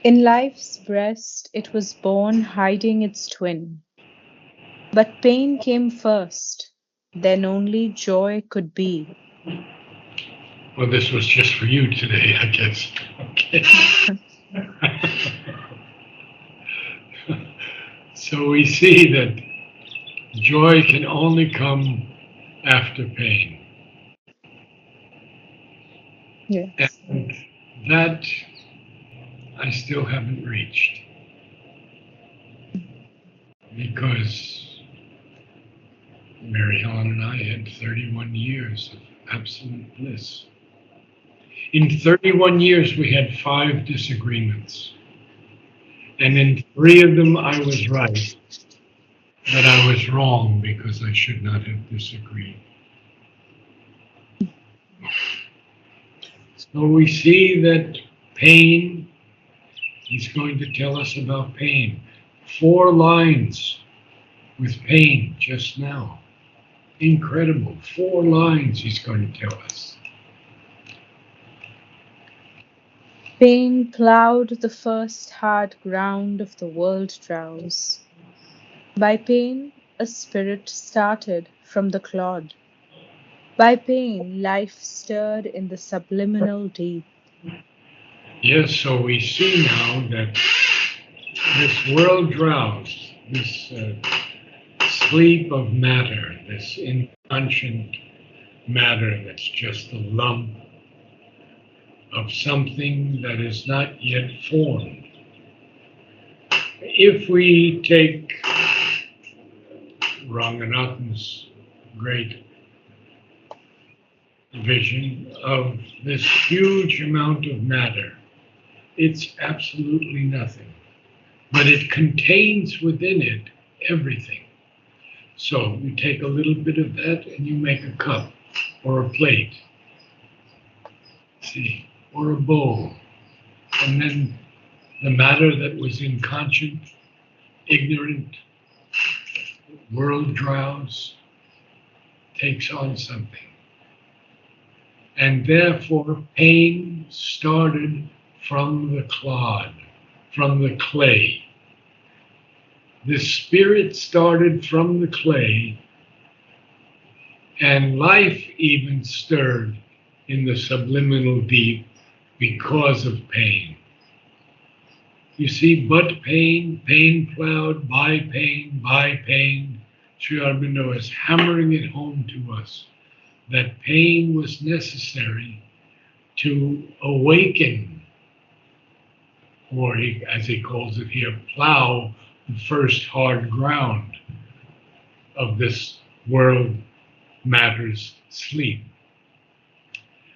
In life's breast it was born hiding its twin. But pain came first, then only joy could be. Well, this was just for you today, I guess. Okay. So we see that joy can only come after pain. Yes. And that I still haven't reached because Mary Helen and I had 31 years of absolute bliss. In 31 years, we had 5 disagreements. And in 3 of them, I was right, but I was wrong because I should not have disagreed. So we see that pain, he's going to tell us about pain. 4 lines with pain just now. Incredible. 4 lines he's going to tell us. Pain ploughed the first hard ground of the world drowse. By pain a spirit started from the clod. By pain life stirred in the subliminal deep. Yes, so we see now that this world drowse, this sleep of matter, this inconscient matter that's just a lump of something that is not yet formed. If we take Ranganathan's great vision of this huge amount of matter, it's absolutely nothing. But it contains within it everything. So you take a little bit of that and you make a cup or a plate, see, or a bowl. And then the matter that was inconscient, ignorant, world drowse takes on something. And therefore, pain started from the clod, from the clay. The spirit started from the clay, and life even stirred in the subliminal deep because of pain. You see, but pain, pain plowed, by pain, by pain. Sri Aurobindo is hammering it home to us that pain was necessary to awaken, or he, as he calls it here, plow the first hard ground of this world matter's sleep.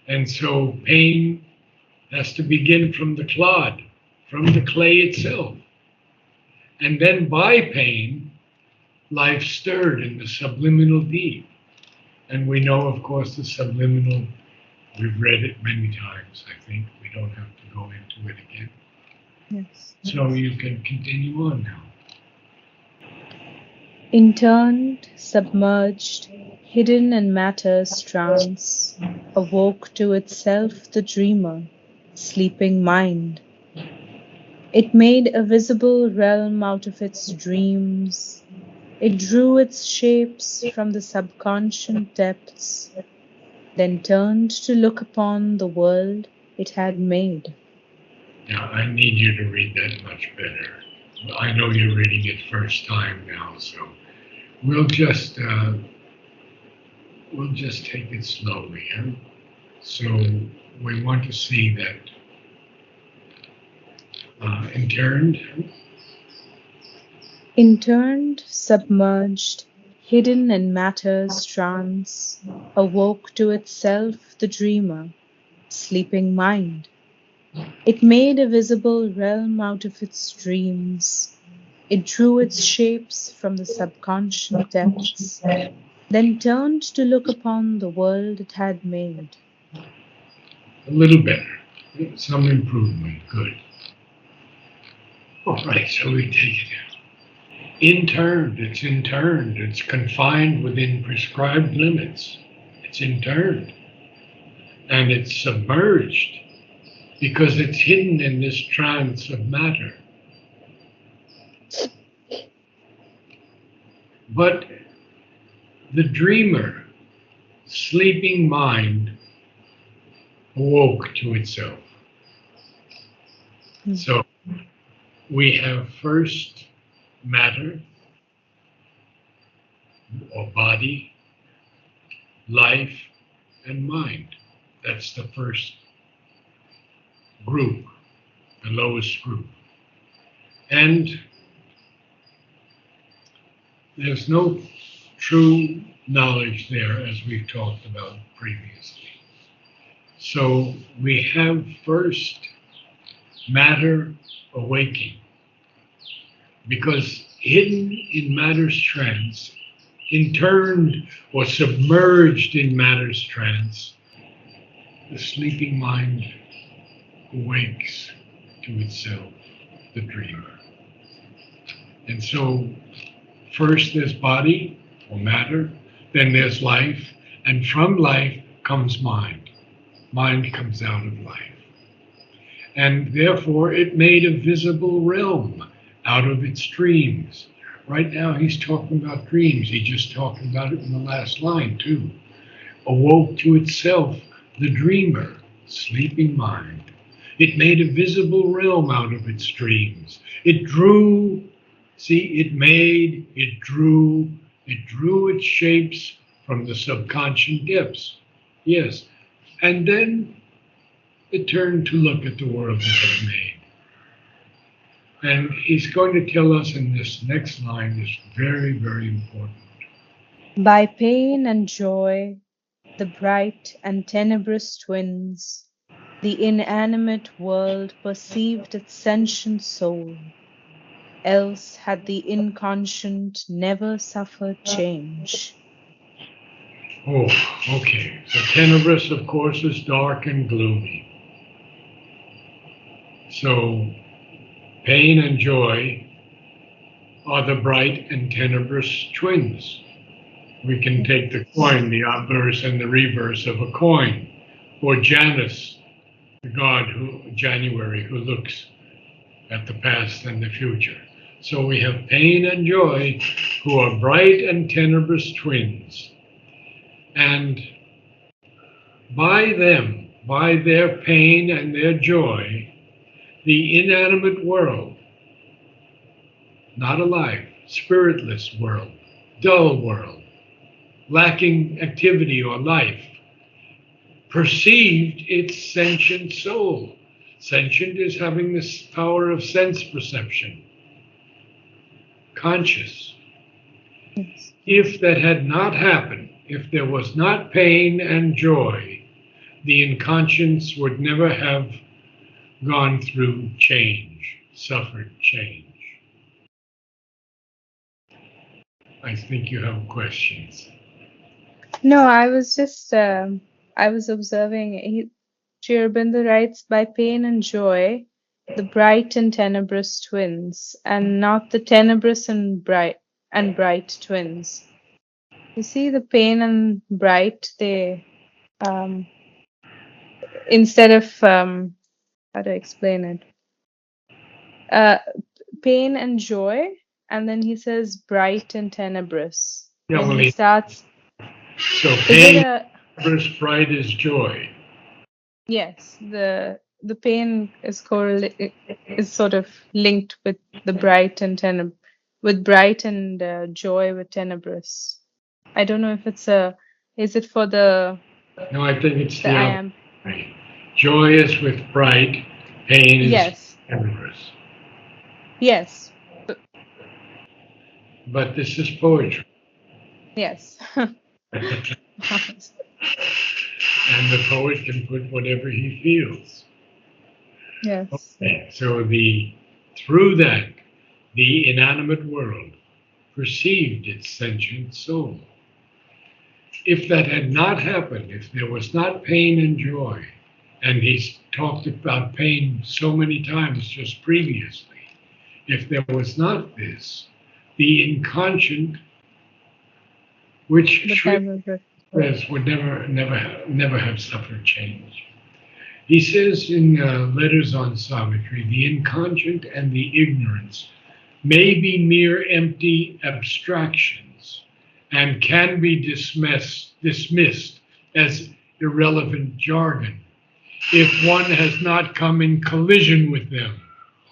And so pain has to begin from the clod, from the clay itself. And then by pain, life stirred in the subliminal deep. And we know, of course, the subliminal, we've read it many times, I think. We don't have to go into it again. Yes. So you can continue on now. Interned, submerged, hidden in matter's trance, awoke to itself the dreamer, sleeping mind. It made a visible realm out of its dreams. It drew its shapes from the subconscious depths, then turned to look upon the world it had made. Now, I need you to read that much better. I know you're reading it first time now, so we'll just take it slowly. Huh? So we want to see that interned. Interned, submerged, hidden in matter's trance, awoke to itself the dreamer, sleeping mind. It made a visible realm out of its dreams. It drew its shapes from the subconscious depths, then turned to look upon the world it had made. A little better. Some improvement. Good. All right, so we take it. Interned, it's confined within prescribed limits. It's interned. And it's submerged. because it's hidden in this trance of matter. But the dreamer, sleeping mind, awoke to itself. So we have first matter or body, life, and mind. That's the first group, the lowest group. And there's no true knowledge there, as we've talked about previously. So we have first matter awaking, because hidden in matter's trance, interned or submerged in matter's trance, the sleeping mind awakes to itself, the dreamer. And so first there's body or matter, then there's life, and from life comes mind. Mind comes out of life. And therefore it made a visible realm out of its dreams. Right now he's talking about dreams. He just talked about it in the last line too. Awoke to itself, the dreamer, sleeping mind. It made a visible realm out of its dreams. It drew, it drew its shapes from the subconscious depths. Yes. And then it turned to look at the world that it made. And he's going to tell us in this next line is very, very important. By pain and joy, the bright and tenebrous twins, the inanimate world perceived its sentient soul, else had the inconscient never suffered change. Oh, okay. So tenebrous, of course, is dark and gloomy. So pain and joy are the bright and tenebrous twins. We can take the coin, the obverse and the reverse of a coin, or Janus, the god January, who looks at the past and the future. So we have pain and joy, who are bright and tenebrous twins. And by them, by their pain and their joy, the inanimate world, not alive, spiritless world, dull world, lacking activity or life, perceived its sentient soul. Sentient is having this power of sense perception. Conscious. If that had not happened, if there was not pain and joy, the inconscience would never have gone through change, suffered change. I think you have questions. No, I was just, I was observing. Sri Aurobindo writes, by pain and joy, the bright and tenebrous twins, and not the tenebrous and bright twins. You see, the pain and bright, they, instead of, how to explain it? Pain and joy, and then he says bright and tenebrous. Yeah, Then well, he starts. So pain, tenebrous, bright is joy. Yes, the pain is sort of linked with the bright and bright and joy with tenebrous. I don't know if is it for the. No, I think it's the I other am. way. Joy is with bright, pain is tenebrous. Yes. But this is poetry. Yes. And the poet can put whatever he feels. Yes. Okay. So through that, the inanimate world perceived its sentient soul. If that had not happened, if there was not pain and joy, and he's talked about pain so many times just previously, if there was not this, the inconscient, which Sri would never have suffered change. He says in Letters on Savitri, the inconscient and the ignorance may be mere empty abstractions and can be dismissed as irrelevant jargon if one has not come in collision with them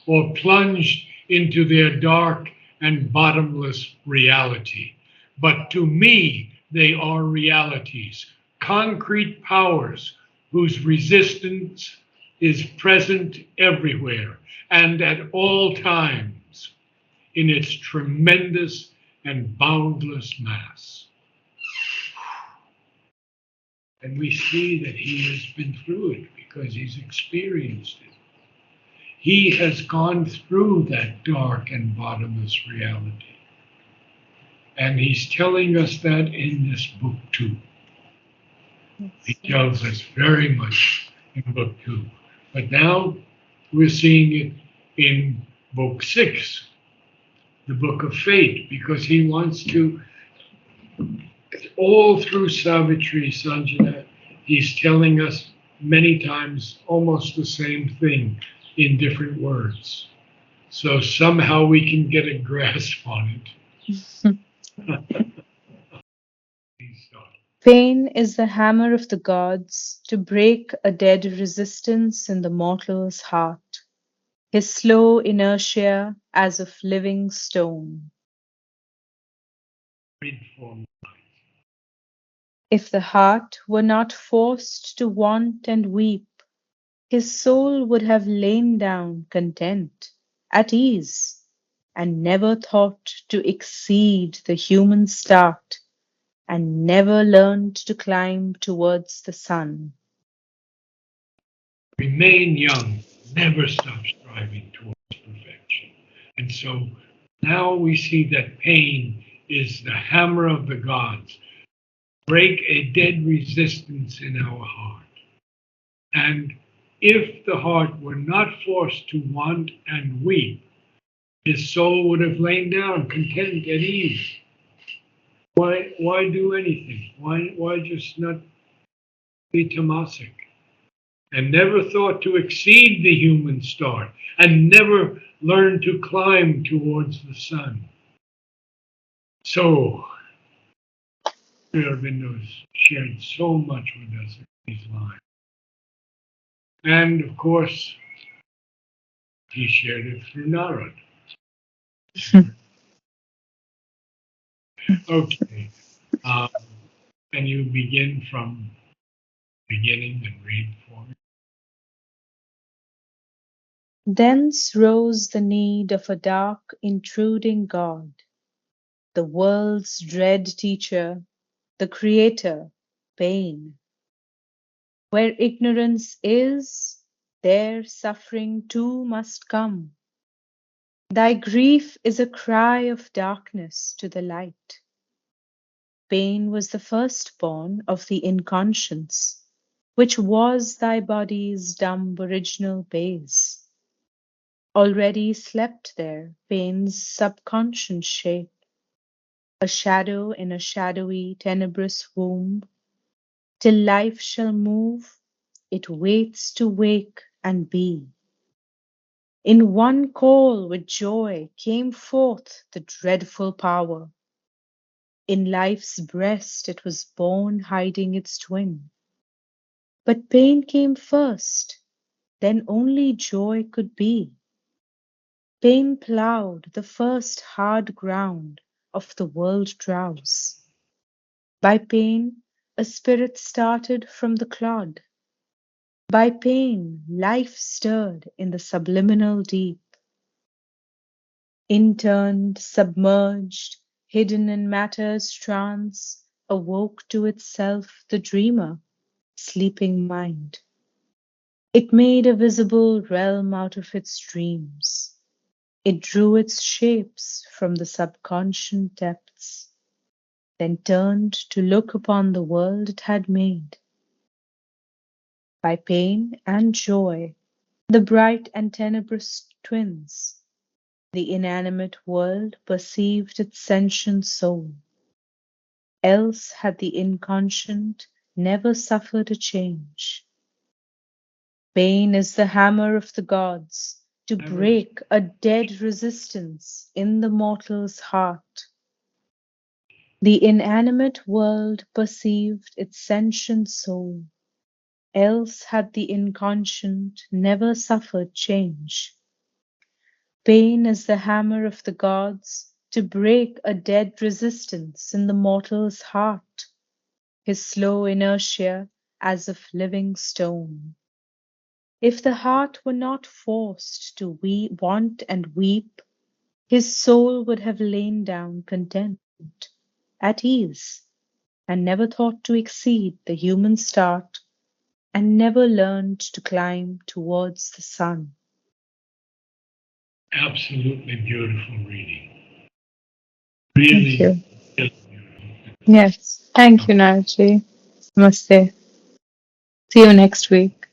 or plunged into their dark and bottomless reality. But to me, they are realities, concrete powers whose resistance is present everywhere and at all times in its tremendous and boundless mass. And we see that he has been through it because he's experienced it. He has gone through that dark and bottomless reality. And he's telling us that in this book too. He tells us very much in book 2. But now we're seeing it in book 6, the book of fate, because he wants to, all through Savitri, Sanjana, he's telling us many times almost the same thing in different words. So somehow we can get a grasp on it. Pain is the hammer of the gods to break a dead resistance in the mortal's heart, his slow inertia as of living stone. If the heart were not forced to want and weep, his soul would have lain down content, at ease, and never thought to exceed the human start, and never learned to climb towards the sun. Remain young, never stop striving towards perfection. And so now we see that pain is the hammer of the gods. Break a dead resistance in our heart. And if the heart were not forced to want and weep, his soul would have lain down content at ease. Why do anything? Why just not be tamasic? And never thought to exceed the human start, and never learn to climb towards the sun. So, Sri Aurobindo has shared so much with us in these lines. And of course, he shared it through Narad. Okay. Um, can you begin from beginning and read for me? Thence rose the need of a dark, intruding God, the world's dread teacher, the creator, pain. Where ignorance is, there suffering too must come. Thy grief is a cry of darkness to the light. Pain was the firstborn of the inconscience, which was thy body's dumb original base. Already slept there pain's subconscious shape, a shadow in a shadowy, tenebrous womb. Till life shall move, it waits to wake and be. In one call with joy came forth the dreadful power. In life's breast it was born hiding its twin. But pain came first, then only joy could be. Pain ploughed the first hard ground of the world drowse. By pain a spirit started from the clod. By pain life stirred in the subliminal deep. Interned, submerged, hidden in matter's trance, awoke to itself the dreamer, sleeping mind. It made a visible realm out of its dreams. It drew its shapes from the subconscious depths, then turned to look upon the world it had made. By pain and joy, the bright and tenebrous twins, the inanimate world perceived its sentient soul. Else had the inconscient never suffered a change. Pain is the hammer of the gods to Ever s- break a dead resistance in the mortal's heart. The inanimate world perceived its sentient soul, else had the inconscient never suffered change. Pain is the hammer of the gods to break a dead resistance in the mortal's heart, his slow inertia as of living stone. If the heart were not forced to want and weep, his soul would have lain down content, at ease, and never thought to exceed the human start, and never learned to climb towards the sun. Absolutely beautiful reading. Thank Really, you. really beautiful. Yes. Thank you, Narji. Namaste. See you next week.